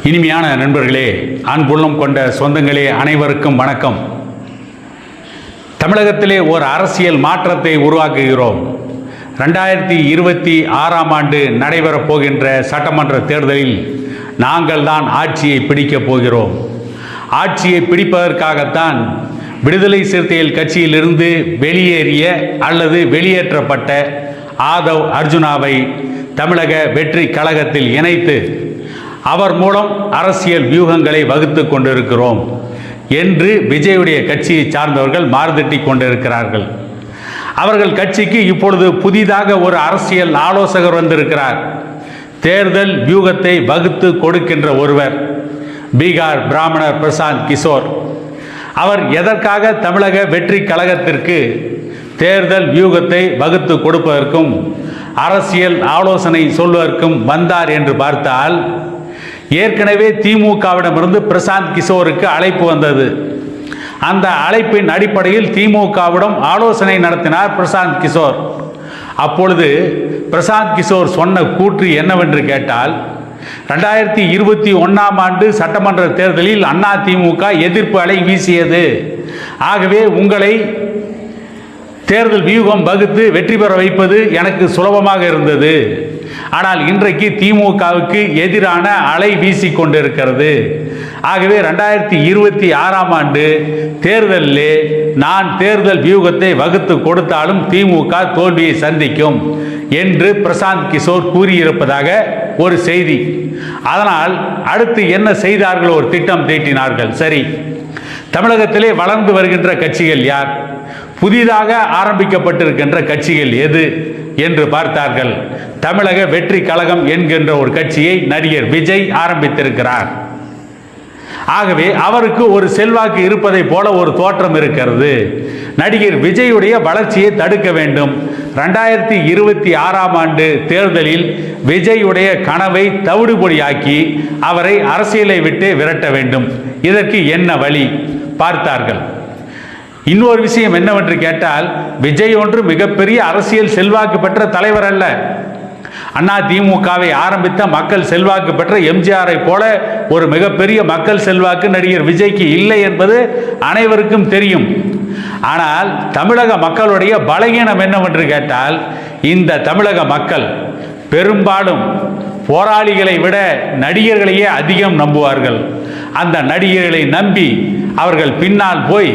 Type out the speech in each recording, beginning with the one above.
இனிமையான நண்பர்களே, அன்புள்ளம் கொண்ட சொந்தங்களே, அனைவருக்கும் வணக்கம். தமிழகத்திலே ஒரு அரசியல் மாற்றத்தை உருவாக்குகிறோம். 2026ஆம் ஆண்டு நடைபெறப் போகின்ற சட்டமன்ற தேர்தலில் நாங்கள் தான் ஆட்சியை பிடிக்கப் போகிறோம். ஆட்சியை பிடிப்பதற்காகத்தான் விடுதலை சிறுத்தைகள் கட்சியிலிருந்து வெளியேறிய அல்லது வெளியேற்றப்பட்ட ஆதவ் அர்ஜுனாவை தமிழக வெற்றி கழகத்தில் இணைத்து அவர் மூலம் அரசியல் வியூகங்களை வகுத்து கொண்டிருக்கிறோம் என்று விஜயுடைய கட்சியை சார்ந்தவர்கள் மாறுதட்டி கொண்டிருக்கிறார்கள். அவர்கள் கட்சிக்கு இப்பொழுது புதிதாக ஒரு அரசியல் ஆலோசகர் வந்திருக்கிறார். தேர்தல் வியூகத்தை வகுத்து கொடுக்கின்ற ஒருவர், பீகார் பிராமணர் பிரசாந்த் கிஷோர். அவர் எதற்காக தமிழக வெற்றி கழகத்திற்கு தேர்தல் வியூகத்தை வகுத்து கொடுப்பதற்கும் அரசியல் ஆலோசனை சொல்வதற்கும் வந்தார் என்று பார்த்தால், ஏற்கனவே திமுகவிடமிருந்து பிரசாந்த் கிஷோருக்கு அழைப்பு வந்தது. அந்த அழைப்பின் அடிப்படையில் திமுகவிடம் ஆலோசனை நடத்தினார் பிரசாந்த் கிஷோர். அப்பொழுது பிரசாந்த் கிஷோர் சொன்ன கூற்று என்னவென்று கேட்டால், 2021ஆம் ஆண்டு சட்டமன்ற தேர்தலில் அதிமுக எதிர்ப்பு அலை வீசியது. ஆகவே உங்களை தேர்தல் வியூகம் வகுத்து வெற்றி பெற வைப்பது எனக்கு சுலபமாக இருந்தது. ஆனால் இன்றைக்கு திமுகவுக்கு எதிரான அலை வீசி கொண்டிருக்கிறது. ஆகவே 2026ஆம் ஆண்டு தேர்தலிலே நான் தேர்தல் வியூகத்தை வகுத்து கொடுத்தாலும் திமுக தோல்வியை சந்திக்கும் என்று பிரசாந்த் கிஷோர் கூறியிருப்பதாக ஒரு செய்தி. அதனால் அடுத்து என்ன செய்தார்கள்? ஒரு திட்டம் தீட்டினார்கள். சரி, தமிழகத்திலே வளர்ந்து வருகின்ற கட்சிகள் யார், புதிதாக ஆரம்பிக்கப்பட்டிருக்கின்ற கட்சிகள் எது என்று பார்த்தார்கள். தமிழக வெற்றி கழகம் என்கின்ற ஒரு கட்சியை நடிகர் விஜய் ஆரம்பித்திருக்கிறார். ஆகவே அவருக்கு ஒரு செல்வாக்கு இருப்பதை போல ஒரு தோற்றம் இருக்கிறது. நடிகர் விஜயுடைய வளர்ச்சியை தடுக்க வேண்டும். 2026ஆம் ஆண்டு தேர்தலில் விஜயுடைய கனவை தவிடுபொடியாக்கி அவரை அரசியலை விட்டு விரட்ட வேண்டும். இதற்கு என்ன வழி பார்த்தார்கள். இன்னொரு விஷயம் என்னவென்று கேட்டால், விஜய் ஒன்று மிகப்பெரிய அரசியல் செல்வாக்கு பெற்ற தலைவர் அல்ல. அதிமுகவை ஆரம்பித்த மக்கள் செல்வாக்கு பெற்ற எம்ஜிஆரை போல ஒரு மிகப்பெரிய மக்கள் செல்வாக்கு நடிகர் விஜய்க்கு இல்லை என்பது அனைவருக்கும் தெரியும். ஆனால் தமிழக மக்களுடைய பலகீனம் என்னவென்று கேட்டால், இந்த தமிழக மக்கள் பெரும்பாலும் போராளிகளை விட நடிகர்களையே அதிகம் நம்புவார்கள். அந்த நடிகர்களை நம்பி அவர்கள் பின்னால் போய்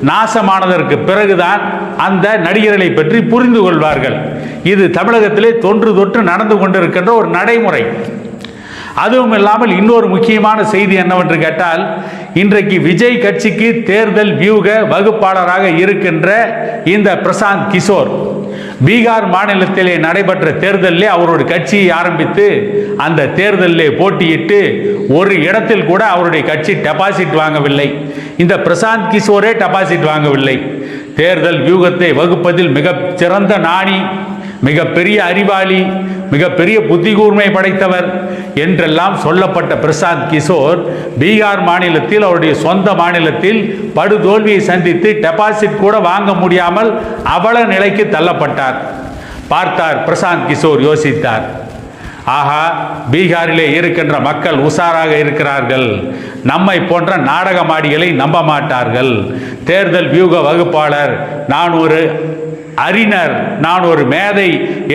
நாசமானதற்கு பிறகுதான் அந்த நடிகர்களை பற்றி புரிந்து கொள்வார்கள். இது தமிழகத்திலே தொன்று தொட்டு நடந்து கொண்டிருக்கின்ற ஒரு நடைமுறை. அதுவும் இல்லாமல் இன்னொரு முக்கியமான செய்தி என்னவென்று கேட்டால், இன்றைக்கு விஜய் கட்சிக்கு தேர்தல் வியூக வகுப்பாளராக இருக்கின்ற இந்த பிரசாந்த் கிஷோர் பீகார் மாநிலத்திலே நடைபெற்ற தேர்தலிலே அவருடைய கட்சியை ஆரம்பித்து அந்த தேர்தலிலே போட்டியிட்டு ஒரு இடத்தில் கூட அவருடைய கட்சி டெபாசிட் வாங்கவில்லை. இந்த பிரசாந்த் கிஷோரே டெபாசிட் வாங்கவில்லை. தேர்தல் வியூகத்தை வகுப்பதில் மிக சிறந்த நாணி, மிகப்பெரிய அறிவாளி, மிகப்பெரிய புத்தி கூர்மை படைத்தவர் என்றெல்லாம் சொல்லப்பட்ட பிரசாந்த் கிஷோர் பீகார் மாநிலத்தில், அவருடைய சொந்த மாநிலத்தில் படுதோல்வியை சந்தித்து டெபாசிட் கூட வாங்க முடியாமல் அவல நிலைக்கு தள்ளப்பட்டார். பார்த்தார் பிரசாந்த் கிஷோர், யோசித்தார், ஆஹா, பீகாரிலே இருக்கின்ற மக்கள் உஷாராக இருக்கிறார்கள், நம்மை போன்ற நாடகமாடிகளை நம்ப மாட்டார்கள். தேர்தல் வியூக வகுப்பாளர், நான் ஒரு அறிஞர், நான் ஒரு மேதை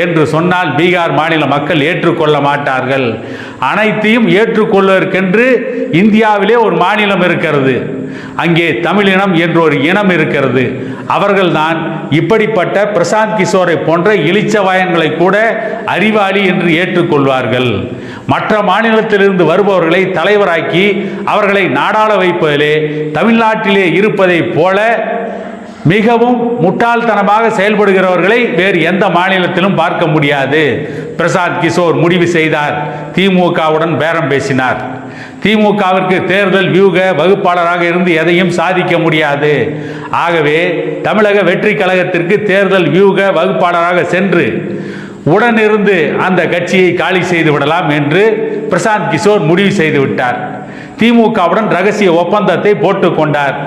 என்று சொன்னால் பீகார் மாநில மக்கள் ஏற்றுக்கொள்ள மாட்டார்கள். அனைத்தையும் ஏற்றுக்கொள்வதற்கென்று இந்தியாவிலே ஒரு மாநிலம் இருக்கிறது. அங்கே தமிழினம் என்ற ஒரு இனம் இருக்கிறது. அவர்கள்தான் இப்படிப்பட்ட பிரசாந்த் கிஷோரை போன்ற இளிச்சவாயன்களை கூட அறிவாளி என்று ஏற்றுக்கொள்வார்கள். மற்ற மாநிலத்திலிருந்து வருபவர்களை தலைவராக்கி அவர்களை நாடாள வைப்பதிலே தமிழ்நாட்டிலே இருப்பதை போல மிகவும் முட்டாள்தனமாக செயல்படுகிறவர்களை வேறு எந்த மாநிலத்திலும் பார்க்க முடியாது. பிரசாந்த் கிஷோர் முடிவு செய்தார். திமுகவுடன் பேரம் பேசினார். திமுகவிற்கு தேர்தல் வியூக வகுப்பாளராக இருந்து எதையும் சாதிக்க முடியாது. ஆகவே தமிழக வெற்றி கழகத்திற்கு தேர்தல் வியூக வகுப்பாளராக சென்று உடனிருந்து அந்த கட்சியை காலி செய்து விடலாம் என்று பிரசாந்த் கிஷோர் முடிவு செய்து விட்டார். திமுகவுடன் ரகசிய ஒப்பந்தத்தை போட்டுக்கொண்டார்.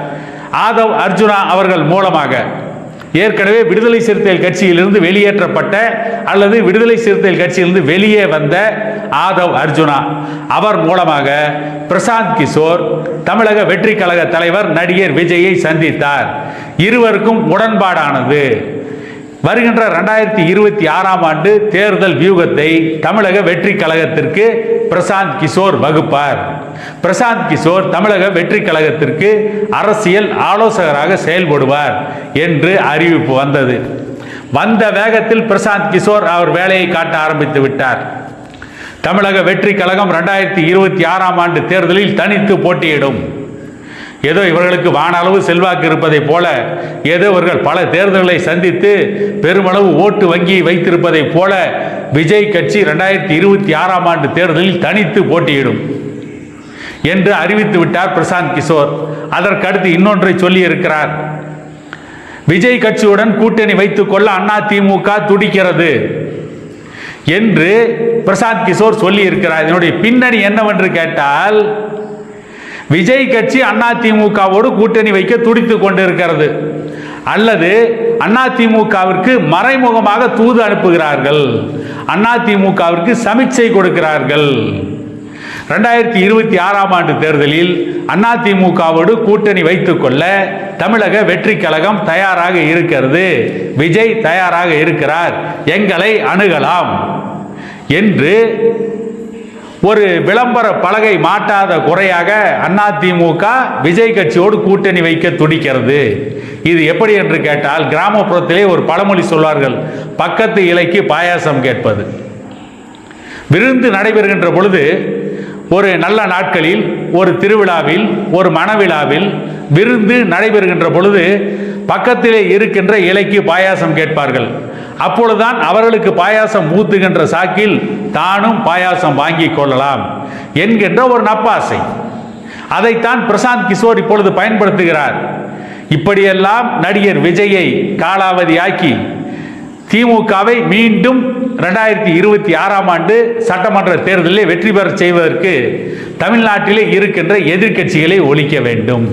ஆதவ் அர்ஜுனா அவர்கள் மூலமாக ஏற்கனவே விடுதலை சிறுத்தைகள் கட்சியிலிருந்து வெளியேற்றப்பட்ட அல்லது விடுதலை சிறுத்தைகள் கட்சியிலிருந்து வெளியே வந்த ஆதவ் அர்ஜுனா அவர் மூலமாக பிரசாந்த் கிஷோர் தமிழக வெற்றி கழக தலைவர் நடிகர் விஜயை சந்தித்தார். இருவருக்கும் உடன்பாடானது. வருகின்ற 2026ஆம் ஆண்டு தேர்தல் வியூகத்தை தமிழக வெற்றி கழகத்திற்கு பிரசாந்த் கிஷோர் வகுப்பார். பிரசாந்த் கிஷோர் தமிழக வெற்றி கழகத்திற்கு அரசியல் ஆலோசகராக செயல்படுவார் என்று அறிவிப்பு வந்தது. வந்த வேகத்தில் பிரசாந்த் கிஷோர் அவர் வேலையை காட்ட ஆரம்பித்து விட்டார். தமிழக வெற்றி கழகம் 2026ஆம் ஆண்டு தேர்தலில் தனித்து போட்டியிடும். ஏதோ இவர்களுக்கு வானளவு செல்வாக்கு இருப்பதை போல, ஏதோ இவர்கள் பல தேர்தல்களை சந்தித்து பெருமளவு ஓட்டு வங்கியை வைத்திருப்பதை போல விஜய் கட்சி 2026ஆம் ஆண்டு தேர்தலில் தனித்து போட்டியிடும் என்று அறிவித்து விட்டார் பிரசாந்த் கிஷோர். அதற்கடுத்து இன்னொன்றை சொல்லி இருக்கிறார். விஜய் கட்சியுடன் கூட்டணி வைத்துக் கொள்ள அதிமுக துடிக்கிறது என்று பிரசாந்த் கிஷோர் சொல்லி இருக்கிறார். இதனுடைய பின்னணி என்னவென்று கேட்டால், விஜய் கட்சி அதிமுகவோடு கூட்டணி வைக்க துடித்துக் கொண்டிருக்கிறது, அல்லது அதிமுகவிற்கு மறைமுகமாக தூது அனுப்புகிறார்கள், அதிமுகவிற்கு சமிக்சை கொடுக்கிறார்கள். 2026ஆம் ஆண்டு தேர்தலில் அதிமுகவோடு கூட்டணி வைத்துக் கொள்ள தமிழக வெற்றி கழகம் தயாராக இருக்கிறது, விஜய் தயாராக இருக்கிறார், எங்களை அணுகலாம் என்று ஒரு விளம்பர பலகை மாட்டாத குறையாக அதிமுக விஜய் கட்சியோடு கூட்டணி வைக்க துடிக்கிறது. இது எப்படி என்று கேட்டால், கிராமப்புறத்திலே ஒரு பழமொழி சொல்வார்கள், பக்கத்து இலைக்கு பாயாசம் கேட்பது. விருந்து நடைபெறுகின்ற பொழுது, ஒரு நல்ல நாட்களில், ஒரு திருவிழாவில், ஒரு மணவிழாவில் விருந்து நடைபெறுகின்ற பொழுது பக்கத்திலே இருக்கின்ற இலைக்கு பாயாசம் கேட்பார்கள். அப்பொழுதுதான் அவர்களுக்கு பாயாசம் ஊத்துகின்ற சாக்கில் தானும் பாயாசம் வாங்கி கொள்ளலாம் என்கின்ற ஒரு நப்பாசை. அதைத்தான் பிரசாந்த் கிஷோர் இப்பொழுது பயன்படுத்துகிறார். இப்படியெல்லாம் நடிகர் விஜயை காலாவதியாக்கி திமுகவை மீண்டும் 2026ஆம் ஆண்டு சட்டமன்ற தேர்தலில் வெற்றி பெற செய்வதற்கு தமிழ்நாட்டிலே இருக்கின்ற எதிர்க்கட்சிகளை ஒழிக்க வேண்டும்,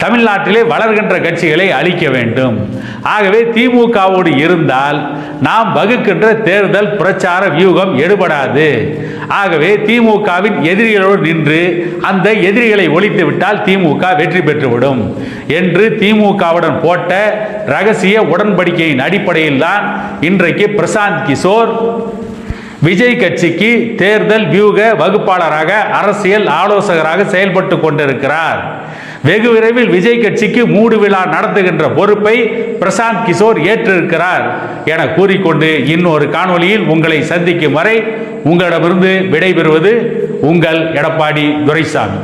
தமிழ்நாட்டிலே வளர்கின்ற கட்சிகளை அழிக்க வேண்டும். ஆகவே திமுகவோடு இருந்தால் நாம் வகுக்கின்ற தேர்தல் பிரச்சார வியூகம் எடுபடாது. ஆகவே திமுகவின் எதிரிகளோடு நின்று அந்த எதிரிகளை ஒழித்து விட்டால் திமுக வெற்றி பெற்றுவிடும் என்று திமுகவுடன் போட்ட ரகசிய உடன்படிக்கையின் அடிப்படையில் தான் இன்றைக்கு பிரசாந்த் கிஷோர் விஜய் கட்சிக்கு தேர்தல் வியூக வகுப்பாளராக, அரசியல் ஆலோசகராக செயல்பட்டு கொண்டிருக்கிறார். வெகு விரைவில் விஜய் கட்சிக்கு மூடு விழா நடத்துகின்ற பொறுப்பை பிரசாந்த் கிஷோர் ஏற்றிருக்கிறார் என கூறிக்கொண்டு இன்னொரு காணொலியில் உங்களை சந்திக்கும் வரை உங்களிடமிருந்து விடைபெறுவது உங்கள் எடப்பாடி துரைசாமி.